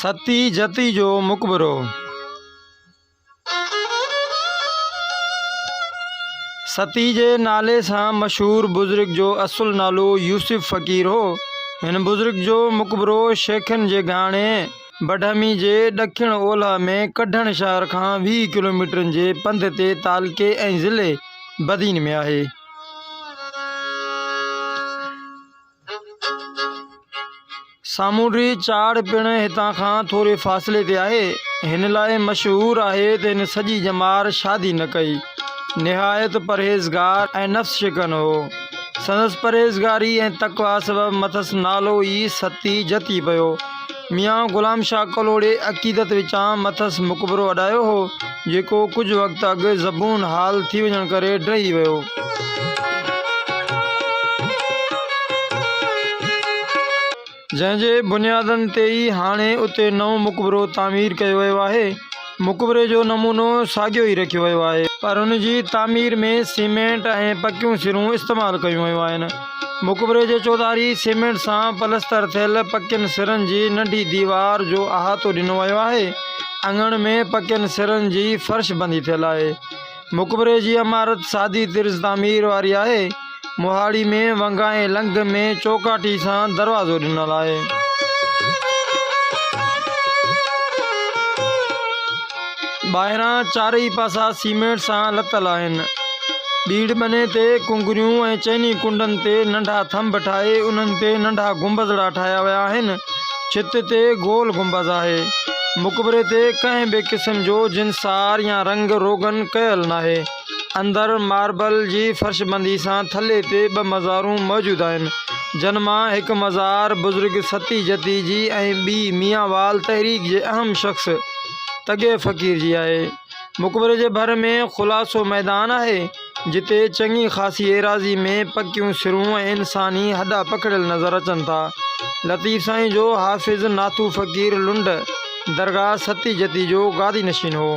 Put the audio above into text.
सती जती जो मुकबरो। सती जे नाले सां मशहूर बुज़ुर्ग जो असुल नालो यूसुफ फ़कीर हो। हिन बुज़ुर्ग जो मुकबरो शेखन जे गाणे बडहमी जे ॾखिण ओलह में कढण शहर खां 20 किलोमीटरनि जे पंध ते तालके ऐं ज़िले बदीन में आहे। सामूंडी चाड़ पिण हितां खां थोरे फ़ासिले ते आहे। हिन लाइ मशहूर आहे त हिन सॼी जमार शादी न कई। निहायत परहेज़गार ऐं नफ़्स शिकन हो। संदसि परहेज़गारी ऐं तक़वा सबबि मथसि नालो ई सती जती पियो। मियां ग़ुलाम शाह कलोड़े अक़ीदत विचां मथसि मुकबरो अॾायो हो, जेको कुझु वक़्तु अॻु ज़बून हाल थी वञण करे ड्रही वियो। जंहिंजे बुनियादनि ते ई हाणे उते नओं मुकबरो तामीर कयो वियो आहे। मुकबरे जो नमूनो साॻियो ई रखियो वियो आहे, पर उन जी तामीर में सीमेंट ऐं पकियूं सिरूं इस्तेमालु कयूं वियूं आहिनि। मुकबरे जे चौधारी सीमेंट सां पलस्तर थियल पकियुनि सिरनि जी नंढी दीवार जो अहातो ॾिनो वियो आहे। अङण में पकियुनि सिरनि जी फर्श बंदी थियल आहे। मुकबरे जी इमारत सादी तिर्ज़ तामीर वारी आहे। मोहाड़ी में वंगा ऐं लंघ में चौकाठी सां दरवाज़ो ॾिनल आहे। ॿाहिरां चारई पासा सीमेंट सां लतल आहिनि। ॿीड़ बने ते कुंगरियूं ऐं चइनी कुंडनि ते नंढा थंभ ठाहे उन्हनि ते नंढा गुंबज़ड़ा ठाहिया विया आहिनि। छित ते गोल गुंबज़ आहे। मुकबरे ते कंहिं बि क़िस्म जो जिनसार या रंग रोगन कयल नाहे। अंदर मार्बल जी फर्शबंदी सां थल्ले ते 2 मज़ारूं मौजूदु आहिनि, जन मां हिकु मज़ार बुज़ुर्ग सती जती जी ऐं ॿी मियां वाल तहरीक जे अहम शख़्स तॻे फ़कीर जी आहे। मुकबरे जे भर में ख़ुलासो मैदान आहे, जिते चङी ख़ासी एराज़ी में पकियूं सिरूं ऐं इंसानी हॾा पकड़ियल नज़र अचनि था। लतीफ़ साईं जो हाफ़िज़ नाथू फ़कीर लुंड दरगाह सती जती जो गादी नशीन हो।